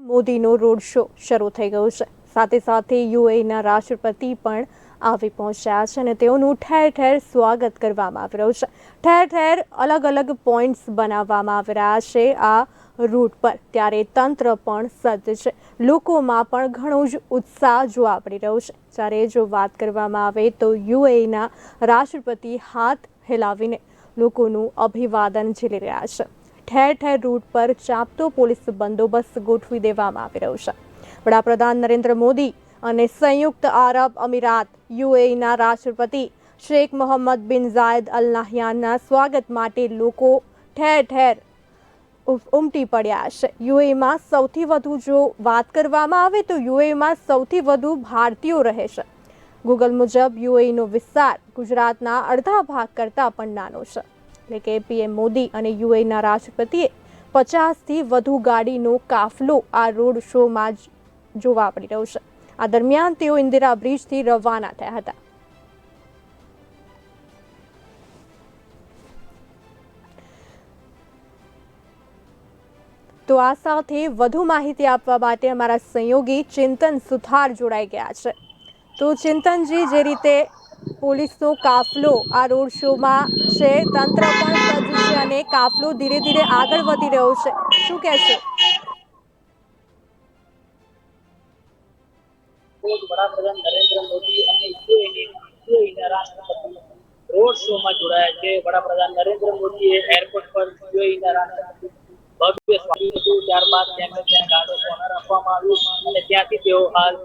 મોદીનો road show શરૂ થઈ ગયો છે। સાથે સાથે યુએઈના રાષ્ટ્રપતિ પણ આવી પહોંચ્યા છે અને તેઓનું ઠેર ઠેર સ્વાગત કરવામાં આવી રહ્યું છે। ઠેર ઠેર અલગ અલગ પોઈન્ટ્સ બનાવવામાં આવી રહ્યા છે આ રૂટ પર। ત્યારે તંત્ર પણ સજ્જ છે, લોકોમાં પણ ઘણો જ ઉત્સાહ જોવા મળી રહ્યો છે। જ્યારે જો વાત કરવામાં આવે તો યુએઈના રાષ્ટ્રપતિ હાથ હિલાવીને લોકોનું અભિવાદન ઝીલી રહ્યા છે। ઠેર ઠેર રૂટ પર ચાંપતો પોલીસ બંદોબસ્ત ગોઠવી દેવામાં આવી રહ્યો છે। વડાપ્રધાન નરેન્દ્ર મોદી અને સંયુક્ત આરબ અમીરાત યુએઈના રાષ્ટ્રપતિ શેખ મોહમ્મદ બિન ઝાયદ અલ નહયાનના સ્વાગત માટે લોકો ઠેર ઠેર ઉમટી પડ્યા છે। યુએઈમાં સૌથી વધુ જો વાત કરવામાં આવે તો યુએઈમાં સૌથી વધુ ભારતીયો રહે છે। ગૂગલ મુજબ યુએઈનો વિસ્તાર ગુજરાતના અડધા ભાગ કરતાં પણ નાનો છે। એટલે કે પીએમ મોદી અને યુએઈના રાષ્ટ્રપતિએ 50થી વધુ ગાડીનો કાફલો આ રોડ શોમાં જોવા મળી રહ્યો છે। આ દરમિયાન તેઓ ઇન્દિરા બ્રિજથી રવાના થયા હતા। તો આ સાથે વધુ માહિતી આપવા માટે અમારા સહયોગી ચિંતન સુથાર જોડાઈ ગયા છે। તો ચિંતનજી, જે રીતે પોલીસનો કાફલો આ રોડ શોમાં છે, તંત્ર પણ સજ્જ છે અને કાફલો ધીરે ધીરે આગળ વધી રહ્યો છે, શું કહેશો? વડાપ્રધાન નરેન્દ્ર મોદી અને યુએઈના રાષ્ટ્રપતિ રોડ શોમાં જોડાયા છે। વડાપ્રધાન નરેન્દ્ર મોદીએ એરપોર્ટ પર યુએઈના રાષ્ટ્રપતિ ભવ્ય સ્વાગત કર્યું। ત્યારબાદ તેમને ત્યાં ગાર્ડ ઓફ ઓનર આપવામાં આવ્યું અને ત્યાંથી તેઓ હાલ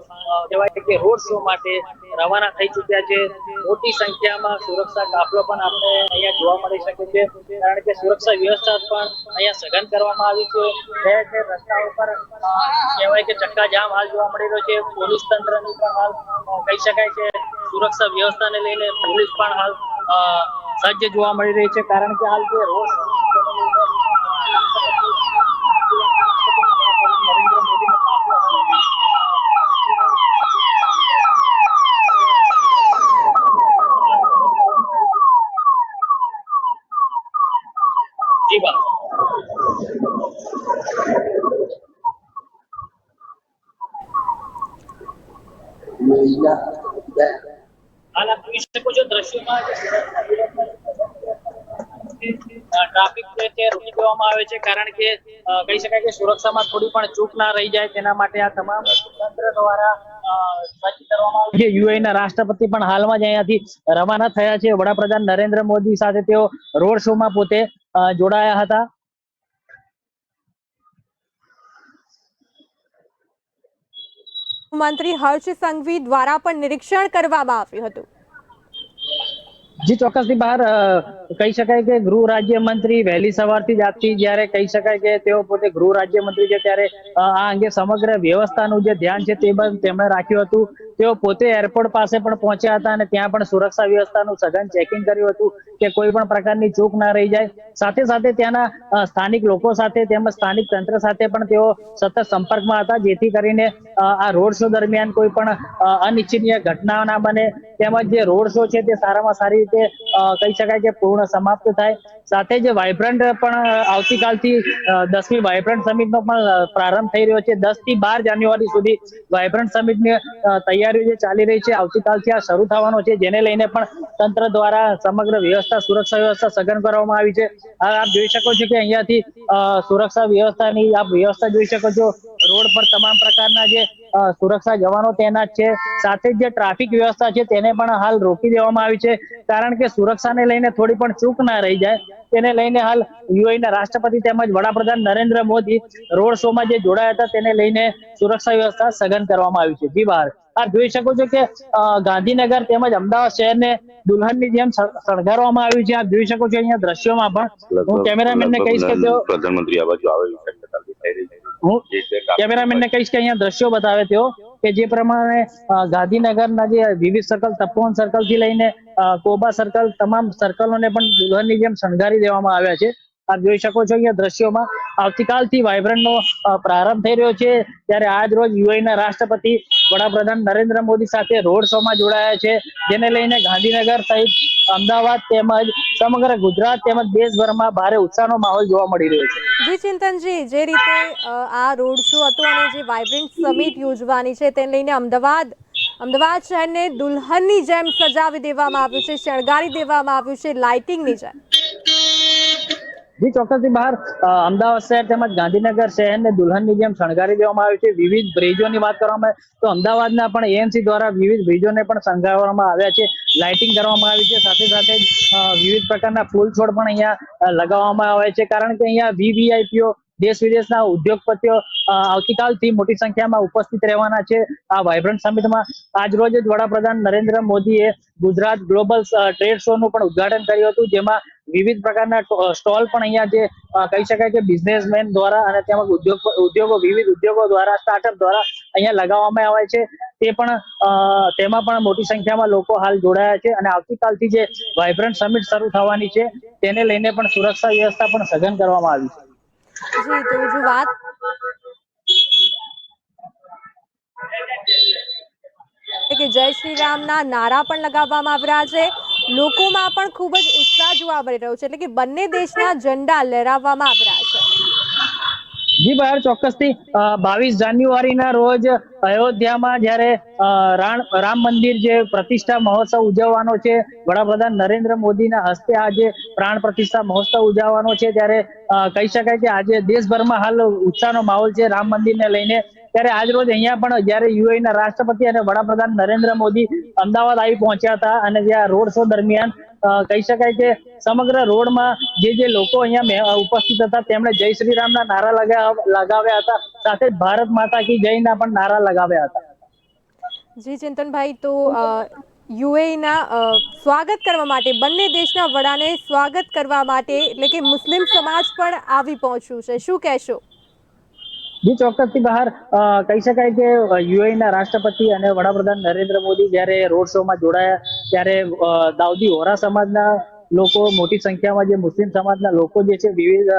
કહેવાય કે રોડ શો માટે રવાના થઈ ચૂક્યા છે। મોટી સંખ્યામાં સુરક્ષા કાફલો પણ આપણે અહીંયા જોવા મળી શકે છે, કારણ કે સુરક્ષા વ્યવસ્થા પણ અહીંયા સઘન કરવામાં આવી છે। ઠેર ઠેર રસ્તા ઉપર કહેવાય કે ચક્કાજામ હાલ જોવા મળી રહ્યો છે। પોલીસ તંત્રની પણ હાલ કહી શકાય કે સુરક્ષા વ્યવસ્થાને લઈને પોલીસ પણ હાલ સજ્જ જોવા મળી રહી છે, કારણ કે હાલ જે રોડ હાલ આપ જોઈ શકો છો દ્રશ્યોમાં ટ્રાફિક છે રોકી દેવામાં આવે છે, કારણ કે કહી શકાય કે સુરક્ષામાં થોડી પણ ચૂક ના રહી જાય તેના માટે આ તમામ તંત્ર દ્વારા સજ્જ કરવામાં આવ્યું છે। યુએઈના રાષ્ટ્રપતિ પણ હાલમાં જ અહીંયાથી રવાના થયા છે। વડાપ્રધાન નરેન્દ્ર મોદી સાથે તેઓ રોડ શોમાં પોતે જોડાયા હતા। મંત્રી હર્ષ સંઘવી દ્વારા પણ નિરીક્ષણ કરવામાં આવ્યું હતું। જી ચોક્કસથી બહાર કહી શકાય કે ગૃહ રાજ્યમંત્રી વહેલી સવારથી જ આજથી જ્યારે કહી શકાય કે તેઓ પોતે ગૃહ રાજ્યમંત્રી છે, ત્યારે આ અંગે સમગ્ર વ્યવસ્થાનું જે ધ્યાન છે તે પણ તેમણે રાખ્યું હતું। તેઓ પોતે એરપોર્ટ પાસે પણ પહોંચ્યા હતા અને ત્યાં પણ સુરક્ષા વ્યવસ્થાનું સઘન ચેકિંગ કર્યું હતું કે કોઈ પણ પ્રકારની ચૂક ના રહી જાય। સાથે સાથે ત્યાંના સ્થાનિક લોકો સાથે તેમજ સ્થાનિક તંત્ર સાથે પણ તેઓ સતત સંપર્કમાં હતા, જેથી કરીને આ રોડ શો દરમિયાન કોઈ પણ અનિચ્છનીય ઘટના ના બને, તેમજ જે રોડ શો છે તે સારામાં સારી રીતે કહી શકાય કે પૂર્ણ સમાપ્ત થાય। સાથે જ વાઇબ્રન્ટ પણ આવતીકાલથી 10મી વાઇબ્રન્ટ સમિટનો પણ પ્રારંભ થઈ રહ્યો છે। 10 થી 12 જાન્યુઆરી સુધી વાઇબ્રન્ટ સમિટની તૈયારીઓ જે ચાલી રહી છે, આવતીકાલથી આ શરૂ થવાનો છે, જેને લઈને પણ તંત્ર દ્વારા સમગ્ર વ્યવસ્થા સુરક્ષા વ્યવસ્થા સઘન કરવામાં આવી છે। આપ જોઈ શકો છો કે અહીંયાથી સુરક્ષા વ્યવસ્થાની આપ વ્યવસ્થા જોઈ શકો છો। રોડ પર તમામ પ્રકારના જે સુરક્ષા જવાનો તૈનાત છે, સાથે જ જે ટ્રાફિક વ્યવસ્થા છે તેને પણ હાલ રોકી દેવામાં આવી છે, કારણ કે સુરક્ષાને લઈને થોડી પણ ચૂક ના રહી જાય, તેને લઈને હાલ યુએઈના રાષ્ટ્રપતિ તેમજ વડાપ્રધાન નરેન્દ્ર મોદી રોડ શોમાં જે જોડાયા હતા તેને લઈને સુરક્ષા વ્યવસ્થા સઘન કરવામાં આવી છે। જી બહાર આપ જોઈ શકો છો કે ગાંધીનગર તેમજ અમદાવાદ શહેરને દુલ્હનની જેમ શણગારવામાં આવ્યું છે। આપ જોઈ શકો છો અહીંયા દ્રશ્યોમાં પણ હું કેમેરામેનને કહીશ કે તેઓ પ્રધાનમંત્રી આવાજ આવે અહીંયા દ્રશ્યો બતાવે તેઓ કે જે પ્રમાણે ગાંધીનગરના જે વિવિધ સર્કલ, તપોવન સર્કલ થી લઈને કોબા સર્કલ, તમામ સર્કલોને પણ દુલ્હનની જેમ શણગારી દેવામાં આવ્યા છે। આપ જોઈ શકો છો અહીંયા દ્રશ્યોમાં આવતીકાલથી વાઇબ્રન્ટનો પ્રારંભ થઈ રહ્યો છે, ત્યારે આજ રોજ યુએઈના રાષ્ટ્રપતિ વડાપ્રધાન નરેન્દ્ર મોદી સાથે રોડ શોમાં જોડાયા છે, જેને લઈને ગાંધીનગર સહિત અમદાવાદ તેમજ સમગ્ર ગુજરાત તેમજ દેશભરમાં ભારે ઉત્સાહનો માહોલ જોવા મળી રહ્યો છે. જી ચિંતનજી, જે રીતે આ રોડ શો હતો અને જે વાઇબ્રન્ટ સમિટ યોજવાની છે તેને લઈને અમદાવાદ શહેરને દુલ્હનની જેમ સજાવી દેવામાં આવ્યું છે, શણગારી દેવામાં આવ્યું છે લાઇટિંગની જેમ. જી ચોક્કસથી બહાર અમદાવાદ શહેર તેમજ ગાંધીનગર શહેરને દુલ્હનની જેમ શણગારી દેવામાં આવ્યું છે. વિવિધ બ્રિજોની વાત કરવામાં આવે તો અમદાવાદના પણ એએમસી દ્વારા વિવિધ બ્રિજોને પણ શણગારવામાં આવ્યા છે, લાઇટિંગ કરવામાં આવી છે, સાથે સાથે વિવિધ પ્રકારના ફૂલ છોડ પણ અહીંયા લગાવવામાં આવે છે, કારણ કે અહીંયા વીવીઆઈપીઓ દેશ વિદેશના ઉદ્યોગપતિઓ આવતીકાલથી મોટી સંખ્યામાં ઉપસ્થિત રહેવાના છે આ વાઇબ્રન્ટ સમિટમાં. આજ રોજ જ વડાપ્રધાન નરેન્દ્ર મોદીએ ગુજરાત ગ્લોબલ ટ્રેડ શો નું પણ ઉદઘાટન કર્યું હતું, જેમાં વિવિધ પ્રકારના સ્ટોલ પણ અહીંયા જે કહી શકાય કે બિઝનેસમેન દ્વારા અને તેમજ ઉદ્યોગો વિવિધ ઉદ્યોગો દ્વારા સ્ટાર્ટઅપ દ્વારા અહીંયા લગાવવામાં આવે છે, તે પણ તેમાં પણ મોટી સંખ્યામાં લોકો હાલ જોડાયા છે અને આવતીકાલથી જે વાઇબ્રન્ટ સમિટ શરૂ થવાની છે તેને લઈને પણ સુરક્ષા વ્યવસ્થા પણ સઘન કરવામાં આવી છે. જી, તો જો વાત કે જય શ્રી રામના નારા પણ લગાવવામાં આવી રહ્યા છે, લોકોમાં પણ ખૂબ જ ઉત્સાહ જોવા મળી રહ્યો છે, એટલે કે બંને દેશના ઝંડા લહેરાવવામાં આવી રહ્યા છે. જી બહાર ચોક્કસથી 22 જાન્યુઆરીના રોજ અયોધ્યામાં જ્યારે રામ મંદિર જે પ્રતિષ્ઠા મહોત્સવ ઉજવવાનો છે, વડાપ્રધાન નરેન્દ્ર મોદીના હસ્તે આજે પ્રાણ પ્રતિષ્ઠા મહોત્સવ ઉજવવાનો છે, ત્યારે કહી શકાય કે આજે દેશભરમાં હાલ ઉત્સાહનો માહોલ છે રામ મંદિરને લઈને. ત્યારે આજ રોજ અહીંયા પણ જયારે યુએઈના રાષ્ટ્રપતિ અને વડાપ્રધાન નરેન્દ્ર મોદી અમદાવાદ આવી પહોંચ્યા હતા અને જ્યાં રોડ શો દરમિયાન કહી શકાય કે સમગ્ર રોડમાં જે લોકો અહીંયા ઉપસ્થિત હતા તેમણે જય શ્રી રામના નારા લગાવ્યા હતા, સાથે જ ભારત માતા કી જયના પણ નારા લગાવ્યા હતા. જી ચિંતનભાઈ, તો યુએઈના સ્વાગત કરવા માટે, બંને દેશના વડાને સ્વાગત કરવા માટે એટલે કે મુસ્લિમ સમાજ પણ આવી પહોંચ્યું છે, શું કહેશો? જી ચોક્કસથી બહાર કહી શકાય કે યુએઈના રાષ્ટ્રપતિ અને વડાપ્રધાન નરેન્દ્ર મોદી જ્યારે રોડ શોમાં જોડાયા ત્યારે દાઉદી વોરા સમાજના લોકો મોટી સંખ્યામાં જે મુસ્લિમ સમાજના લોકો જે છે વિવિધ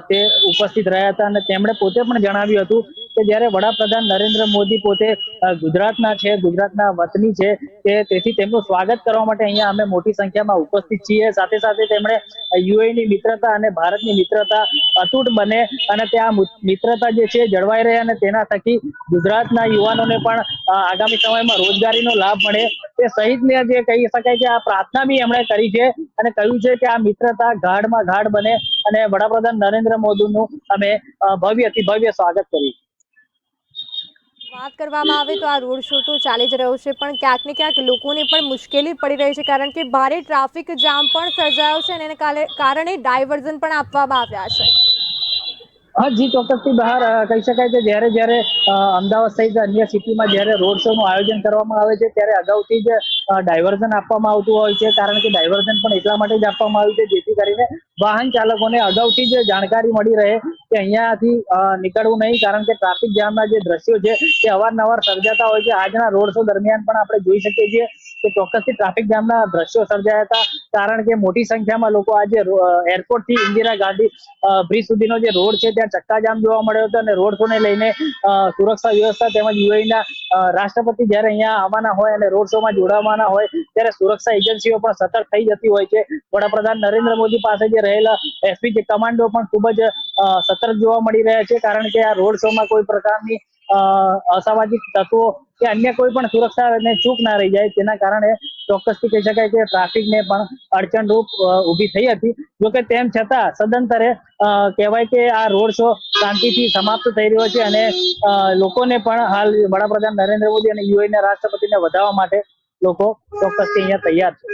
તે ઉપસ્થિત રહ્યા હતા અને તેમણે પોતે પણ જણાવ્યું હતું કે જ્યારે વડાપ્રધાન નરેન્દ્ર મોદી પોતે ગુજરાતના છે, ગુજરાતના વતની છે, કે તેથી તેમનું સ્વાગત કરવા માટે અહીંયા અમે મોટી સંખ્યામાં ઉપસ્થિત છીએ. સાથે સાથે તેમણે યુએઈની મિત્રતા અને ભારતની મિત્રતા અતૂટ બને અને ત્યાં મિત્રતા જે છે જળવાઈ રહે અને તેના થકી ગુજરાતના યુવાનોને પણ આગામી સમયમાં રોજગારીનો લાભ મળે તે સહિતને જે કહી શકાય કે આ પ્રાર્થના બી એમણે કરી છે અને કહ્યું છે કે આ મિત્રતા ગાઢમાં ગાઢ બને અને વડાપ્રધાન નરેન્દ્ર મોદીનું અમે ભવ્યથી ભવ્ય સ્વાગત કર્યું. વાત કરવામાં આવે તો આ રોડ શો તો ચાલી જ રહ્યો છે, પણ ક્યાંક ને ક્યાંક લોકોને પણ મુશ્કેલી પડી રહી છે, કારણ કે ભારે ટ્રાફિક જામ પણ સર્જાયો છે અને એને કારણે ડાયવર્ઝન પણ આપવામાં આવ્યા છે. હા જી ચોક્કસથી બહાર કહી શકાય કે જ્યારે અમદાવાદ સહિત અન્ય સિટીમાં જ્યારે રોડ શો નું આયોજન કરવામાં આવે છે ત્યારે અગાઉથી જ ડાયવર્ઝન આપવામાં આવતું હોય છે, કારણ કે ડાયવર્ઝન પણ એટલા માટે જ આપવામાં આવ્યું છે જેથી કરીને વાહન ચાલકોને અગાઉથી જ જાણકારી મળી રહે કે અહીંયાથી નીકળવું નહીં, કારણ કે ટ્રાફિક જામના જે દ્રશ્યો છે તે અવારનવાર સર્જાતા હોય છે. આજના રોડ શો દરમિયાન પણ આપણે જોઈ શકીએ છીએ કે ચોક્કસથી ટ્રાફિક જામના દ્રશ્યો સર્જાયા હતા, કારણ કે મોટી સંખ્યામાં લોકો આજે એરપોર્ટ થી ઇન્દિરા ગાંધી બ્રિજ સુધીનો જે રોડ છે ત્યાં ચક્કાજામ જોવા મળ્યો હતો અને રોડ શો ને લઈને સુરક્ષા વ્યવસ્થા તેમજ યુએઈના રાષ્ટ્રપતિ જ્યારે અહીંયા આવવાના હોય અને રોડ શોમાં જોડાવાના હોય ત્યારે સુરક્ષા એજન્સીઓ પણ સતર્ક થઈ જતી હોય છે. વડાપ્રધાન નરેન્દ્ર મોદી પાસે જે રહેલા એસપી કમાન્ડો પણ ખૂબ જ સતર્ક જોવા મળી રહ્યા છે, કારણ કે આ રોડ શોમાં કોઈ પ્રકારની અસામાજિક તત્વો કે અન્ય કોઈ પણ સુરક્ષાને ચૂક ના રહી જાય તેના કારણે ચોક્કસથી કહી શકાય કે ટ્રાફિકને પણ અડચણરૂપ ઊભી થઈ હતી. જોકે તેમ છતાં સદંતરે કહેવાય કે આ રોડ શો શાંતિથી સમાપ્ત થઈ રહ્યો છે અને લોકોને પણ હાલ વડાપ્રધાન નરેન્દ્ર મોદી અને યુએઈના રાષ્ટ્રપતિને વધાવવા માટે લોકો ચોક્કસથી અહીંયા તૈયાર છે.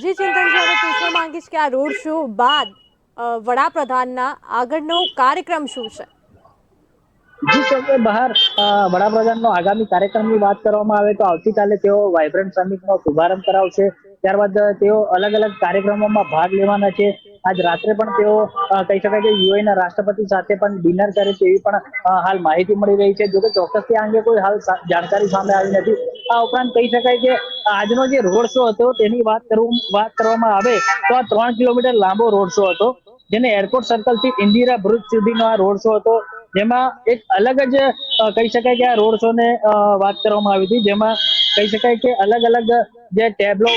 જી ચિંતનજી, હવે પૂછવા માંગીશ કે આ રોડ શો બાદ વડાપ્રધાનના આગળનો કાર્યક્રમ શું છે? જી સર, બહાર વડાપ્રધાનનો આગામી કાર્યક્રમની વાત કરવામાં આવે તો આવતીકાલે તેઓ વાઇબ્રન્ટ સમિટનો શુભારંભ કરાવશે. ત્યારબાદ તેઓ અલગ અલગ કાર્યક્રમોમાં ભાગ લેવાના છે. આજ રાત્રે પણ તેઓ કહી શકાય કે યુએઈના રાષ્ટ્રપતિ સાથે પણ ડિનર કરે તેવી પણ હાલ માહિતી મળી રહી છે. જોકે ચોક્કસથી આ અંગે કોઈ હાલ જાણકારી સામે આવી નથી. આ ઉપરાંત કહી શકાય કે આજનો જે રોડ શો હતો તેની વાત કરવામાં આવે તો આ 3 કિલોમીટર લાંબો રોડ શો હતો, જેને એરપોર્ટ સર્કલ થી ઇન્દિરા બ્રિજ સુધીનો આ રોડ શો હતો. જેમાં એક અલગ જ કહી શકાય કે આ રોડ શો ને વાત કરવામાં આવી હતી, જેમાં કહી શકાય કે અલગ અલગ જે ટેબલો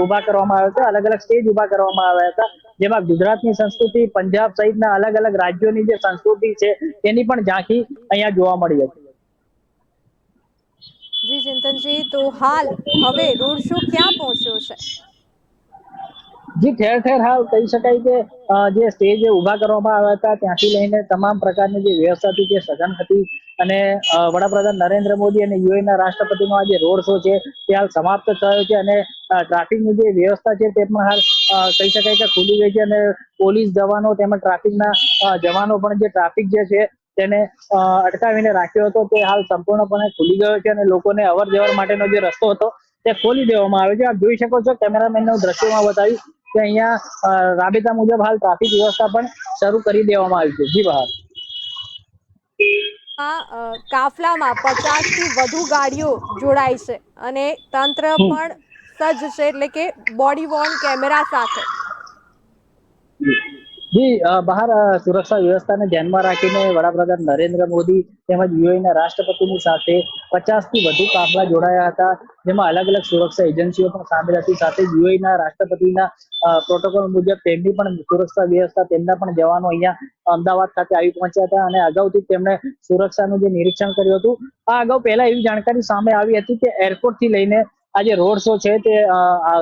ઉભા કરવામાં આવ્યા હતા, અલગ અલગ સ્ટેજ ઉભા કરવામાં આવ્યા હતા, જેમાં ગુજરાતની સંસ્કૃતિ, પંજાબ સહિતના અલગ અલગ રાજ્યોની જે સંસ્કૃતિ છે તેની પણ ઝાંખી અહીંયા જોવા મળી હતી. જી ચિંતનજી, તો હાલ હવે રોડ શો ક્યાં પહોંચ્યો છે? જી, ઠેર ઠેર હાલ કહી શકાય કે જે સ્ટેજ ઉભા કરવામાં આવ્યા હતા ત્યાંથી લઈને તમામ પ્રકારની જે વ્યવસ્થા હતી તે સઘન હતી. અને વડાપ્રધાન નરેન્દ્ર મોદી અને યુએઈના રાષ્ટ્રપતિનો આ જે રોડ શો છે તે હાલ સમાપ્ત થયો છે. અને ટ્રાફિકની જે વ્યવસ્થા છે તે પણ હાલ કહી શકાય કે ખુલી ગઈ છે. અને પોલીસ જવાનો તેમજ ટ્રાફિકના જવાનો પણ જે ટ્રાફિક જે છે તેને અટકાવીને રાખ્યો હતો તે હાલ સંપૂર્ણપણે ખુલી ગયો છે. અને લોકોને અવર જવર માટેનો જે રસ્તો હતો તે ખોલી દેવામાં આવ્યો છે. આપ જોઈ શકો છો, કેમેરામેનનો દ્રશ્યોમાં બતાવી કે અહીંયા રાબેતા મુજબ હાલ ટ્રાફિક વ્યવસ્થા પણ શરૂ કરી દેવામાં આવી છે. જી બહાર કાફલામાં 50થી વધુ ગાડીઓ જોડાઈ છે અને તંત્ર પણ સજ્જ છે, એટલે કે બોડી વોર્ન કેમેરા સાથે. જી, બહાર સુરક્ષા વ્યવસ્થાને ધ્યાનમાં રાખીને વડાપ્રધાન નરેન્દ્ર મોદી તેમજ યુએઈના રાષ્ટ્રપતિની સાથે 50થી વધુ કાફલા જોડાયા હતા, જેમાં અલગ અલગ સુરક્ષા એજન્સીઓ પણ સામેલ હતી. સાથે યુએઈના રાષ્ટ્રપતિના પ્રોટોકોલ મુજબ તેમની પણ સુરક્ષા વ્યવસ્થા, તેમના પણ જવાનો અહીંયા અમદાવાદ ખાતે આવી પહોંચ્યા હતા અને અગાઉથી તેમણે સુરક્ષાનું જે નિરીક્ષણ કર્યું હતું. આ અગાઉ પહેલા એવી જાણકારી સામે આવી હતી કે એરપોર્ટથી લઈને આ જે રોડ શો છે તે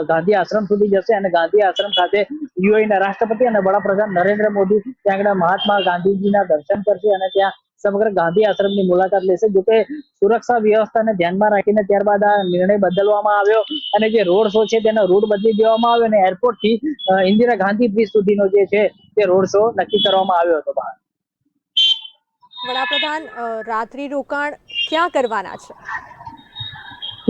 ગાંધી આશ્રમ સુધી જશે અને ગાંધી આશ્રમ ખાતે યુએઈના રાષ્ટ્રપતિ અને વડાપ્રધાન નરેન્દ્ર મોદી ત્યાં આગળ મહાત્મા ગાંધીજીના દર્શન કરશે અને ત્યાં સમગ્ર ગાંધી આશ્રમની મુલાકાત લેશે. જોકે સુરક્ષા વ્યવસ્થાને ધ્યાનમાં રાખીને ત્યારબાદ આ નિર્ણય બદલવામાં આવ્યો અને જે રોડ શો છે તેનો રૂટ બદલી દેવામાં આવ્યો અને એરપોર્ટથી ઇન્દિરા ગાંધી બ્રિજ સુધીનો જે છે તે રોડ શો નક્કી કરવામાં આવ્યો હતો. બહાર વડાપ્રધાન રાત્રિ રોકાણ ક્યાં કરવાના છે?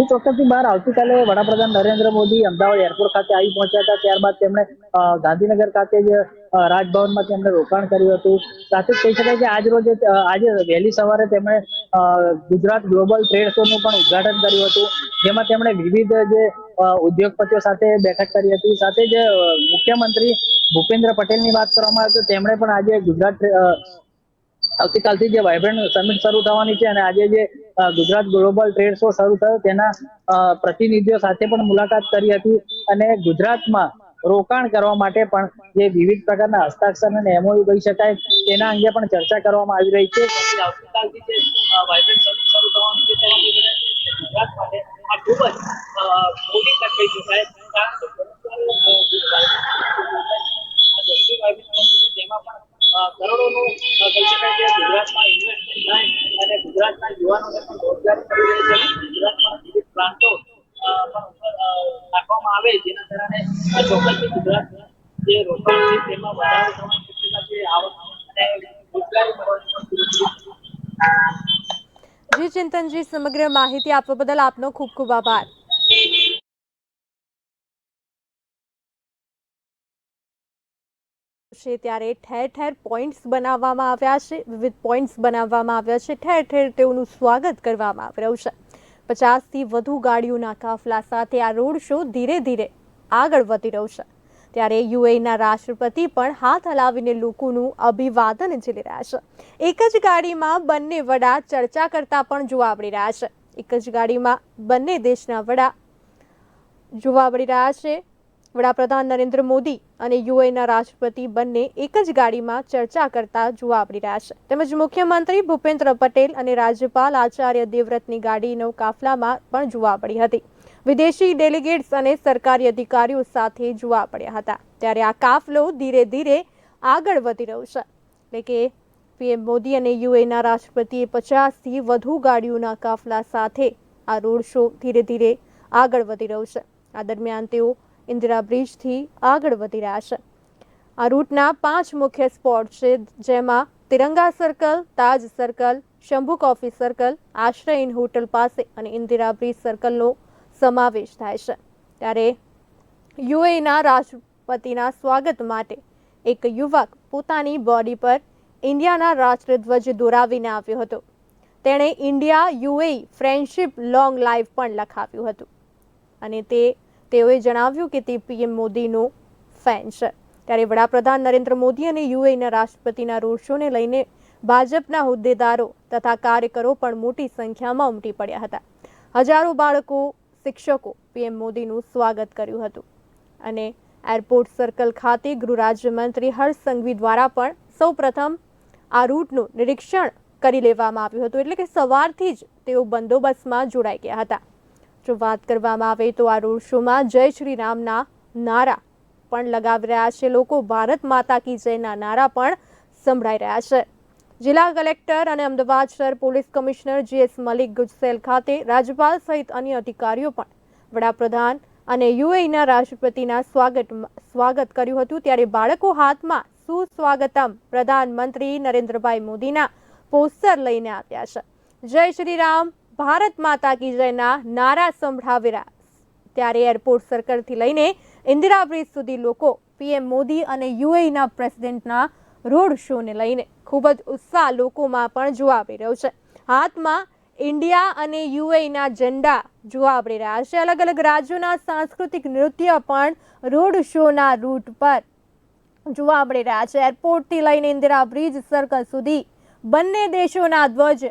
ચોક્કસથી બહાર આવતીકાલે વડાપ્રધાન નરેન્દ્ર મોદી અમદાવાદ એરપોર્ટ ખાતે આવી પહોંચ્યા હતા. ત્યારબાદ તેમણે ગાંધીનગર ખાતે જ રાજભવનમાં તેમણે રોકાણ કર્યું હતું. સાથે જ કહી શકાય કે આજે વહેલી સવારે તેમણે ગુજરાત ગ્લોબલ ટ્રેડ શોનું પણ ઉદઘાટન કર્યું હતું, જેમાં તેમણે વિવિધ જે ઉદ્યોગપતિઓ સાથે બેઠક કરી હતી. સાથે જ મુખ્યમંત્રી ભૂપેન્દ્ર પટેલની વાત કરવામાં આવે તો તેમણે પણ આજે આવતીકાલથી જે વાઇબ્રન્ટ સમિટ શરૂ થવાની છે અને આજે જે ગુજરાત ગ્લોબલ ટ્રેડ શો શરૂ થયો તેના પ્રતિનિધિઓ સાથે પણ મુલાકાત કરી હતી અને ગુજરાતમાં રોકાણ કરવા માટે પણ જે વિવિધ પ્રકારના હસ્તાક્ષર અને એમઓયુ કહી શકાય તેના અંગે પણ ચર્ચા કરવામાં આવી રહી છે. આવતીકાલથી જે વાઇબ્રન્ટ સમિટ શરૂ થવાની છે તેના ગુજરાત માટે આ ખૂબ જ મોટી તક કહી શકાય, કારણ કે તેમાં પણ કરોડોનું કહી શકાય કે ગુજરાતમાં ઇન્વેસ્ટમેન્ટ થાય અને ગુજરાતના યુવાનોને પણ રોજગાર મળી રહે છે. ગુજરાતમાં વિવિધ પ્લાન્ટો નાખવામાં આવે જેના કારણે ચોક્કસથી ગુજરાતના જે રોકાણ છે તેમાં વધારો થવાની છે, આવક અને રોજગારી મળવાની. જી ચિંતનજી, સમગ્ર માહિતી આપવા બદલ આપનો ખૂબ ખૂબ આભાર. ત્યારે ઠેર ઠેર પોઈન્ટ્સ બનાવવામાં આવ્યા છે, વિવિધ પોઈન્ટ્સ બનાવવામાં આવ્યા છે, ઠેર ઠેર તેઓનું સ્વાગત કરવામાં આવી રહ્યું છે. 50થી વધુ ગાડીઓના કાફલા સાથે આ રોડ શો ધીરે ધીરે આગળ વધી રહ્યો છે. ત્યારે યુએઈના રાષ્ટ્રપતિ પણ હાથ હલાવીને લોકોનું અભિવાદન ઝીલી રહ્યા છે. એક જ ગાડીમાં બંને વડા ચર્ચા કરતા પણ જોવા મળી રહ્યા છે. એક જ ગાડીમાં બંને દેશના વડા જોવા મળી રહ્યા છે. વડાપ્રધાન નરેન્દ્ર મોદી અને યુએઈના રાષ્ટ્રપતિ બંને એક જ ગાડીમાં ચર્ચા કરતા જોવા મળી રહ્યા છે. તેમજ મુખ્યમંત્રી ભૂપેન્દ્ર પટેલ અને રાજ્યપાલ આચાર્ય દેવવ્રતની ગાડીનો કાફલામાં પણ જોવા મળી હતી. વિદેશી ડેલિગેટ્સ અને સરકારી અધિકારીઓ સાથે જોવા મળ્યા હતા. ત્યારે આ કાફલો ધીરે ધીરે આગળ વધી રહ્યો છે, એટલે કે પીએમ મોદી અને યુએઈના રાષ્ટ્રપતિએ 50થી વધુ ગાડીઓના કાફલા સાથે આ રોડ શો ધીરે ધીરે આગળ વધી રહ્યો છે. આ દરમિયાન તેઓ ઇન્દિરા બ્રિજથી આગળ વધી રહ્યા છે. આ રૂટના 5 મુખ્ય સ્પોટ છે, જેમાં તિરંગા સર્કલ, તાજ સર્કલ, શંભુ કોફી સર્કલ, આશ્રય ઇન હોટલ પાસે અને ઇન્દિરા બ્રિજ સર્કલનો સમાવેશ થાય છે. ત્યારે યુએઈના રાષ્ટ્રપતિના સ્વાગત માટે એક યુવક પોતાની બોડી પર ઇન્ડિયાના રાષ્ટ્રધ્વજ દોરાવીને આવ્યો હતો. તેણે India UAE friendship long life પણ લખાવ્યું હતું અને તેઓએ જણાવ્યું કે તે પીએમ મોદીનો ફેન છે. ત્યારે વડાપ્રધાન નરેન્દ્ર મોદી અને યુએઈના રાષ્ટ્રપતિના રોડ શોને લઈને ભાજપના હોદ્દેદારો તથા કાર્યકરો પણ મોટી સંખ્યામાં ઉમટી પડ્યા હતા. હજારો બાળકો, શિક્ષકો પીએમ મોદીનું સ્વાગત કર્યું હતું અને એરપોર્ટ સર્કલ ખાતે ગૃહ રાજ્યમંત્રી હર્ષ સંઘવી દ્વારા પણ સૌપ્રથમ આ રૂટનું નિરીક્ષણ કરી લેવામાં આવ્યું હતું. એટલે કે સવારથી જ તેઓ બંદોબસ્તમાં જોડાઈ ગયા હતા. જો વાત કરવામાં આવે તો આ રોડ શોમાં જય શ્રી રામના નારા પણ લગાવી રહ્યા છે લોકો. ભારત માતા કી જયના નારા પણ સંભળાઈ રહ્યા છે. જિલ્લા કલેક્ટર અને અમદાવાદ શહેર police commissioner GS Malik GUJSAIL ખાતે રાજ્યપાલ સહિત અન્ય અધિકારીઓ પણ વડાપ્રધાન અને યુએઈના રાષ્ટ્રપતિના સ્વાગત કર્યું હતું. ત્યારે બાળકો હાથમાં સુસ્વાગતમ પ્રધાનમંત્રી નરેન્દ્રભાઈ મોદીના પોસ્ટર લઈને આવ્યા છે. જય શ્રી રામ, ભારત માતા કી જયના નારા સંભળાવી રહ્યા. ત્યારે એરપોર્ટ સર્કલથી લઈને ઇન્દિરા બ્રિજ સુધી લોકો પીએમ મોદી અને યુએઈના પ્રેસિડેન્ટના રોડ શોને લઈને ખૂબ જ ઉત્સાહ લોકોમાં પણ જોવા મળી રહ્યો છે. હાથમાં ઇન્ડિયા અને યુએઈના ઝંડા જોવા મળી રહ્યા છે. અલગ અલગ રાજ્યોના સાંસ્કૃતિક નૃત્ય પણ રોડ શોના રૂટ પર જોવા મળી રહ્યા છે. એરપોર્ટથી લઈને ઇન્દિરા બ્રિજ સર્કલ સુધી બંને દેશોના ધ્વજ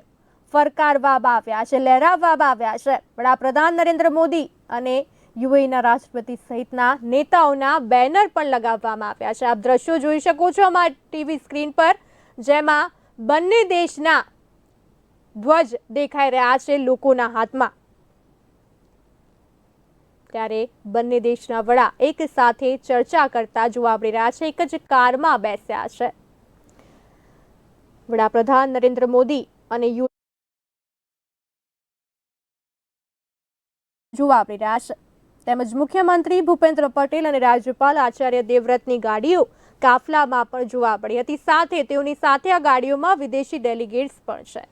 ફરકાવવામાં આવ્યા છે, લહેરાવવામાં આવ્યા છે. વડાપ્રધાન નરેન્દ્ર મોદી અને યુએઈના રાષ્ટ્રપતિ સહિતના નેતાઓના બેનર પણ લગાવવામાં આવ્યા છે. આપ દ્રશ્યો જોઈ શકો છો અમારા ટીવી સ્ક્રીન પર, જેમાં બંને દેશના ધ્વજ દેખાઈ રહ્યા છે લોકોના હાથમાં. ત્યારે બંને દેશના વડા એક સાથે ચર્ચા કરતા જોવા મળી રહ્યા છે. એક જ કારમાં બેસ્યા છે. વડાપ્રધાન નરેન્દ્ર મોદી અને જોવા મળી રહ્યા છે. તેમજ મુખ્યમંત્રી ભૂપેન્દ્ર પટેલ અને રાજ્યપાલ આચાર્ય દેવવ્રતની ગાડીઓ કાફલામાં પણ જોવા મળી હતી. સાથે તેઓની સાથે આ ગાડીઓમાં વિદેશી ડેલિગેટ્સ પણ છે.